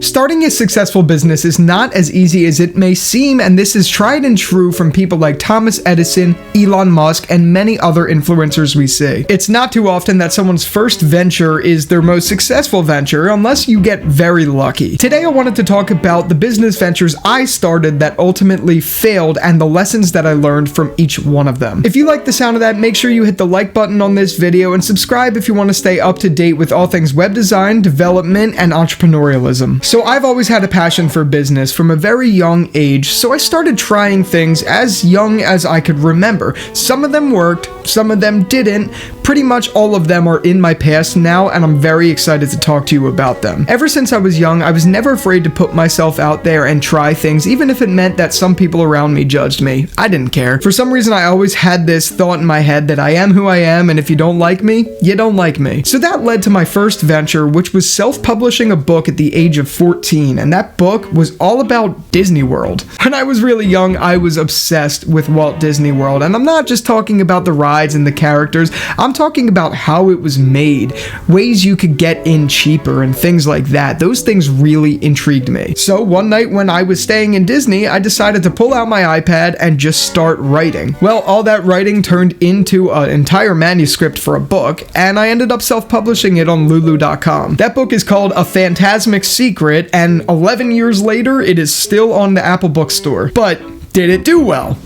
Starting a successful business is not as easy as it may seem, and this is tried and true from people like Thomas Edison, Elon Musk, and many other influencers we see. It's not too often that someone's first venture is their most successful venture, unless you get very lucky. Today I wanted to talk about the business ventures I started that ultimately failed and the lessons that I learned from each one of them. If you like the sound of that, make sure you hit the like button on this video and subscribe if you want to stay up to date with all things web design, development, and entrepreneurialism. So I've always had a passion for business from a very young age, so I started trying things as young as I could remember. Some of them worked, some of them didn't. Pretty much all of them are in my past now, and I'm very excited to talk to you about them. Ever since I was young, I was never afraid to put myself out there and try things, even if it meant that some people around me judged me. I didn't care. For some reason, I always had this thought in my head that I am who I am, and if you don't like me, you don't like me. So that led to my first venture, which was self-publishing a book at the age of 14, and that book was all about Disney World. When I was really young, I was obsessed with Walt Disney World, and I'm not just talking about the rides and the characters, I'm talking about how it was made, ways you could get in cheaper and things like that. Those things really intrigued me. So one night when I was staying in Disney, I decided to pull out my iPad and just start writing. Well, all that writing turned into an entire manuscript for a book, and I ended up self-publishing it on lulu.com. That book is called A Phantasmic Secret, and 11 years later, it is still on the Apple Bookstore. But did it do well?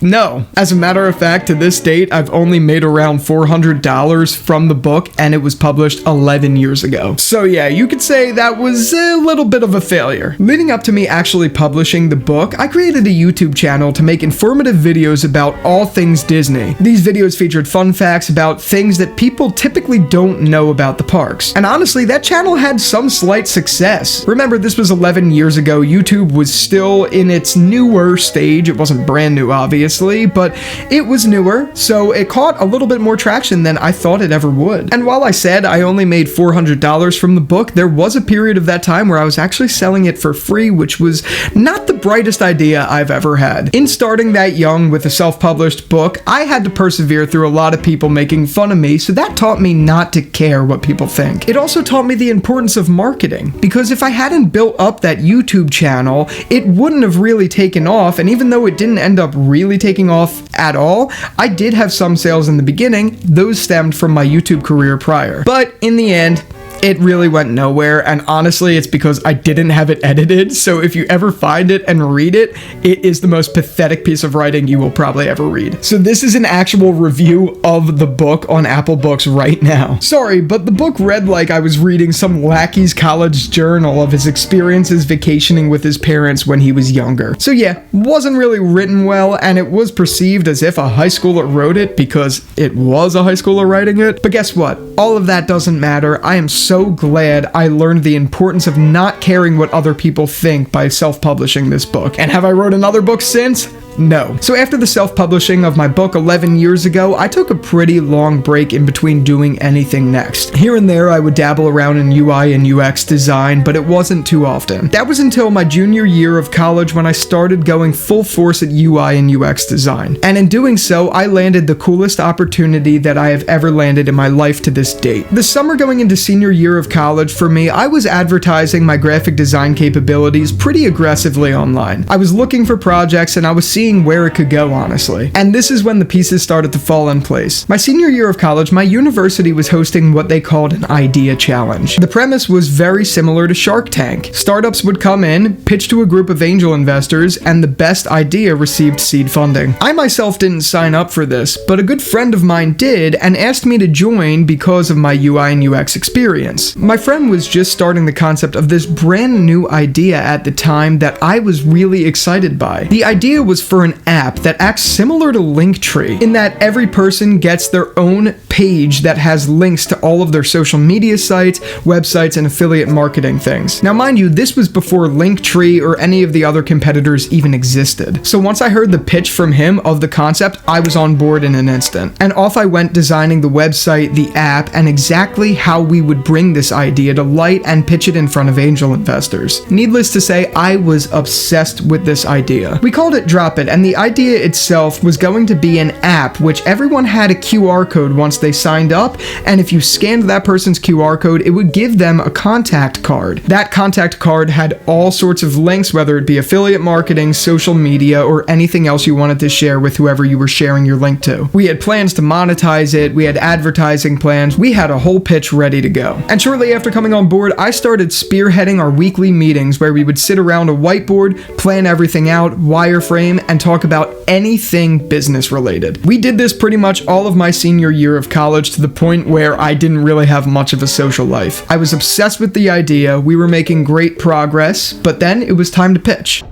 No. As a matter of fact, to this date, I've only made around $400 from the book, and it was published 11 years ago. So yeah, you could say that was a little bit of a failure. Leading up to me actually publishing the book, I created a YouTube channel to make informative videos about all things Disney. These videos featured fun facts about things that people typically don't know about the parks. And honestly, that channel had some slight success. Remember, this was 11 years ago. YouTube was still in its newer stage. It wasn't brand new, obviously, but it was newer, so it caught a little bit more traction than I thought it ever would. And while I said I only made $400 from the book, there was a period of that time where I was actually selling it for free, which was not the brightest idea I've ever had. In starting that young with a self-published book, I had to persevere through a lot of people making fun of me, so that taught me not to care what people think. It also taught me the importance of marketing, because if I hadn't built up that YouTube channel, it wouldn't have really taken off, and even though it didn't end up really taking off at all, I did have some sales in the beginning. Those stemmed from my YouTube career prior. But in the end, it really went nowhere, and honestly, it's because I didn't have it edited, so if you ever find it and read it, it is the most pathetic piece of writing you will probably ever read. So this is an actual review of the book on Apple Books right now. Sorry, but the book read like I was reading some lackey's college journal of his experiences vacationing with his parents when he was younger. So yeah, wasn't really written well, and it was perceived as if a high schooler wrote it because it was a high schooler writing it. But guess what? All of that doesn't matter. I am so glad I learned the importance of not caring what other people think by self-publishing this book. And have I wrote another book since? No. So after the self-publishing of my book 11 years ago, I took a pretty long break in between doing anything next. Here and there, I would dabble around in UI and UX design, but it wasn't too often. That was until my junior year of college when I started going full force at UI and UX design. And in doing so, I landed the coolest opportunity that I have ever landed in my life to this date. The summer going into senior year of college for me, I was advertising my graphic design capabilities pretty aggressively online. I was looking for projects, and I was seeing where it could go, honestly. And this is when the pieces started to fall in place. My senior year of college, my university was hosting what they called an idea challenge. The premise was very similar to Shark Tank. Startups would come in, pitch to a group of angel investors, and the best idea received seed funding. I myself didn't sign up for this, but a good friend of mine did and asked me to join because of my UI and UX experience. My friend was just starting the concept of this brand new idea at the time that I was really excited by. The idea was for an app that acts similar to Linktree, in that every person gets their own page that has links to all of their social media sites, websites, and affiliate marketing things. Now mind you, this was before Linktree or any of the other competitors even existed. So once I heard the pitch from him of the concept, I was on board in an instant. And off I went designing the website, the app, and exactly how we would bring this idea to light and pitch it in front of angel investors. Needless to say, I was obsessed with this idea. We called it Drop It, and the idea itself was going to be an app which everyone had a QR code once they signed up, and if you scanned that person's QR code, it would give them a contact card. That contact card had all sorts of links, whether it be affiliate marketing, social media, or anything else you wanted to share with whoever you were sharing your link to. We had plans to monetize it, we had advertising plans, we had a whole pitch ready to go. And shortly after coming on board, I started spearheading our weekly meetings where we would sit around a whiteboard, plan everything out, wireframe, and talk about anything business related. We did this pretty much all of my senior year of college, to the point where I didn't really have much of a social life. I was obsessed with the idea, we were making great progress, but then it was time to pitch.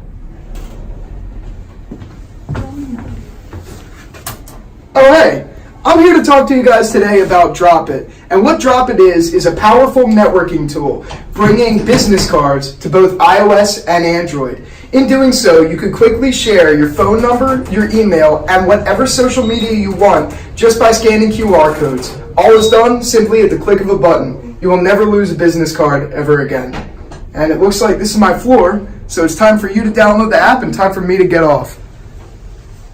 Oh hey, I'm here to talk to you guys today about Drop It. And what Drop It is a powerful networking tool, bringing business cards to both iOS and Android. In doing so, you could quickly share your phone number, your email, and whatever social media you want just by scanning QR codes. All is done simply at the click of a button. You will never lose a business card ever again. And it looks like this is my floor, so it's time for you to download the app and time for me to get off.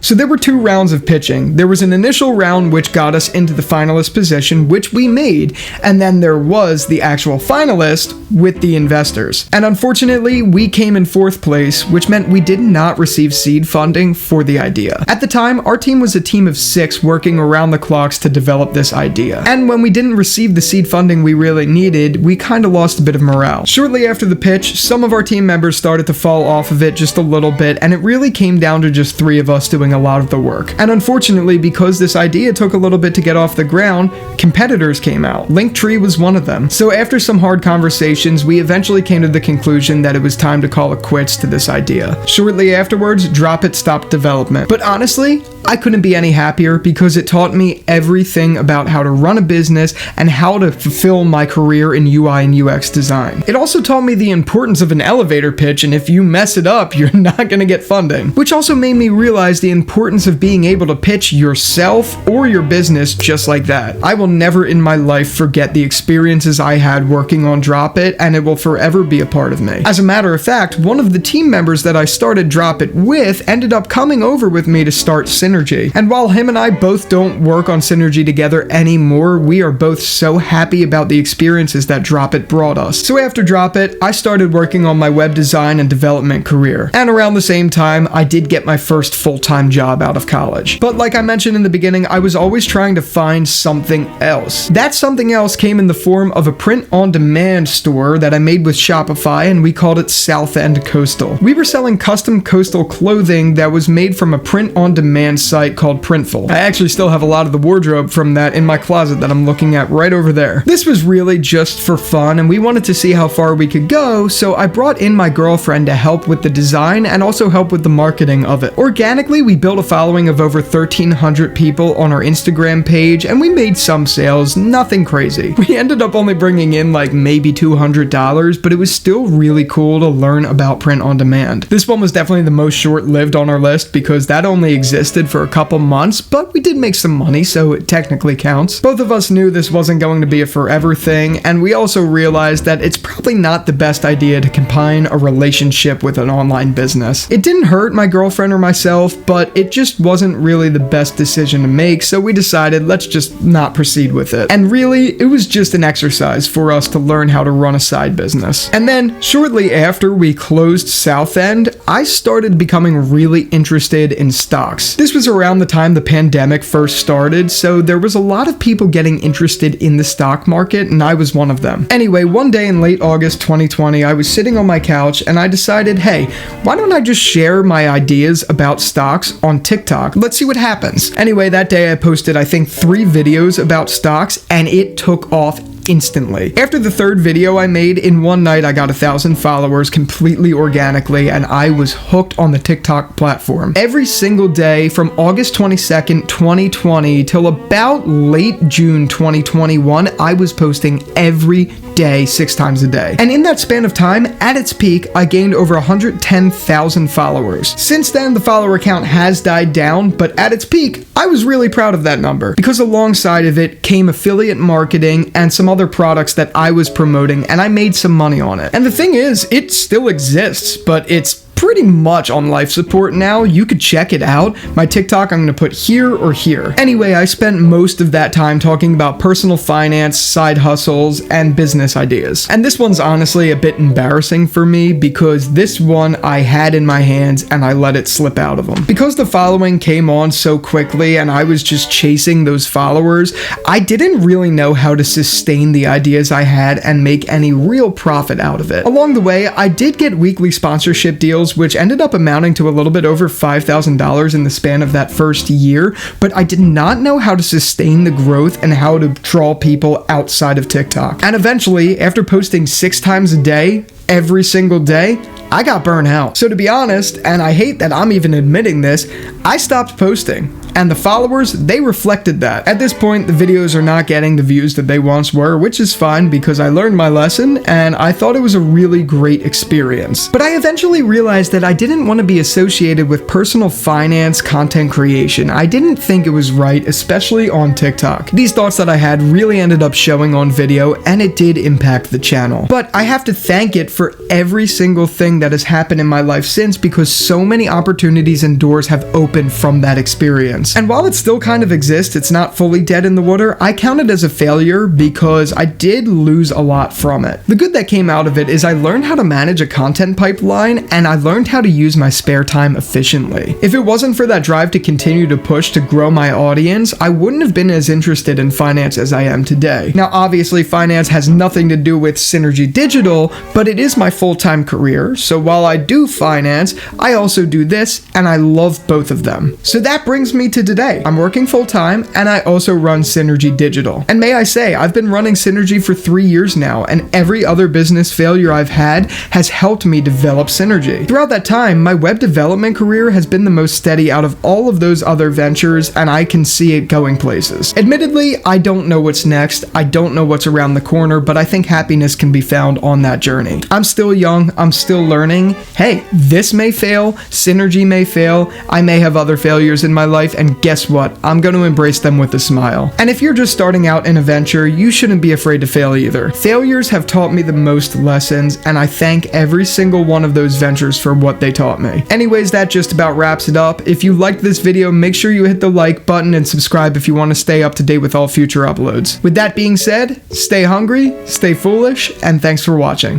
So there were 2 rounds of pitching. There was an initial round which got us into the finalist position, which we made, and then there was the actual finalist with the investors. And unfortunately, we came in 4th place, which meant we did not receive seed funding for the idea. At the time, our team was a team of 6 working around the clocks to develop this idea. And when we didn't receive the seed funding we really needed, we kind of lost a bit of morale. Shortly after the pitch, some of our team members started to fall off of it just a little bit, and it really came down to just 3 of us doing a lot of the work. And unfortunately, because this idea took a little bit to get off the ground, competitors came out. Linktree was one of them. So after some hard conversations, we eventually came to the conclusion that it was time to call it quits to this idea. Shortly afterwards, Drop It stopped development. But honestly, I couldn't be any happier because it taught me everything about how to run a business and how to fulfill my career in UI and UX design. It also taught me the importance of an elevator pitch, and if you mess it up, you're not going to get funding. Which also made me realize the importance of being able to pitch yourself or your business just like that. I will never in my life forget the experiences I had working on Drop It, and it will forever be a part of me. As a matter of fact, one of the team members that I started Drop It with ended up coming over with me to start Synergy. And while him and I both don't work on Synergy together anymore, we are both so happy about the experiences that Drop It brought us. So after Drop It, I started working on my web design and development career. And around the same time, I did get my first full-time job out of college. But like I mentioned in the beginning, I was always trying to find something else. That something else came in the form of a print-on-demand store that I made with Shopify, and we called it South End Coastal. We were selling custom coastal clothing that was made from a print-on-demand site called Printful. I actually still have a lot of the wardrobe from that in my closet that I'm looking at right over there. This was really just for fun, and we wanted to see how far we could go, so I brought in my girlfriend to help with the design and also help with the marketing of it. Organically, we built a following of over 1,300 people on our Instagram page, and we made some sales, nothing crazy. We ended up only bringing in like maybe $200, but it was still really cool to learn about print on demand. This one was definitely the most short-lived on our list because that only existed for a couple months, but we did make some money, so it technically counts. Both of us knew this wasn't going to be a forever thing, and we also realized that it's probably not the best idea to combine a relationship with an online business. It didn't hurt my girlfriend or myself, but it just wasn't really the best decision to make, so we decided let's just not proceed with it. And really, it was just an exercise for us to learn how to run a side business. And then, shortly after we closed South End, I started becoming really interested in stocks. This was around the time the pandemic first started, so there was a lot of people getting interested in the stock market, and I was one of them. Anyway, one day in late August 2020, I was sitting on my couch and I decided, hey, why don't I just share my ideas about stocks on TikTok? Let's see what happens. Anyway, that day I posted, I think, 3 videos about stocks, and it took off instantly. After the 3rd video I made, in one night I got 1,000 followers completely organically, and I was hooked on the TikTok platform. Every single day from August 22nd, 2020 till about late June 2021, I was posting every day, 6 times a day. And in that span of time, at its peak, I gained over 110,000 followers. Since then, the follower count has died down, but at its peak, I was really proud of that number because alongside of it came affiliate marketing and some other products that I was promoting, and I made some money on it. And the thing is, it still exists, but it's pretty much on life support now. You could check it out. My TikTok I'm going to put here or here. Anyway, I spent most of that time talking about personal finance, side hustles, and business ideas. And this one's honestly a bit embarrassing for me because this one I had in my hands and I let it slip out of them. Because the following came on so quickly and I was just chasing those followers, I didn't really know how to sustain the ideas I had and make any real profit out of it. Along the way, I did get weekly sponsorship deals, which ended up amounting to a little bit over $5,000 in the span of that first year, but I did not know how to sustain the growth and how to draw people outside of TikTok. And eventually, after posting 6 times a day, every single day, I got burnt out. So to be honest, and I hate that I'm even admitting this, I stopped posting. And the followers, they reflected that. At this point, the videos are not getting the views that they once were, which is fine because I learned my lesson and I thought it was a really great experience. But I eventually realized that I didn't want to be associated with personal finance content creation. I didn't think it was right, especially on TikTok. These thoughts that I had really ended up showing on video and it did impact the channel. But I have to thank it for every single thing that has happened in my life since because so many opportunities and doors have opened from that experience. And while it still kind of exists, it's not fully dead in the water, I count it as a failure because I did lose a lot from it. The good that came out of it is I learned how to manage a content pipeline and I learned how to use my spare time efficiently. If it wasn't for that drive to continue to push to grow my audience, I wouldn't have been as interested in finance as I am today. Now, obviously, finance has nothing to do with Synergy Digital, but it is my full-time career. So while I do finance, I also do this and I love both of them. So that brings me to today. I'm working full-time and I also run Synergy Digital. And may I say, I've been running Synergy for 3 years now and every other business failure I've had has helped me develop Synergy. Throughout that time, my web development career has been the most steady out of all of those other ventures and I can see it going places. Admittedly, I don't know what's next. I don't know what's around the corner, but I think happiness can be found on that journey. I'm still young. I'm still learning. Hey, this may fail. Synergy may fail. I may have other failures in my life and guess what? I'm going to embrace them with a smile. And if you're just starting out in a venture, you shouldn't be afraid to fail either. Failures have taught me the most lessons, and I thank every single one of those ventures for what they taught me. Anyways, that just about wraps it up. If you liked this video, make sure you hit the like button and subscribe if you want to stay up to date with all future uploads. With that being said, stay hungry, stay foolish, and thanks for watching.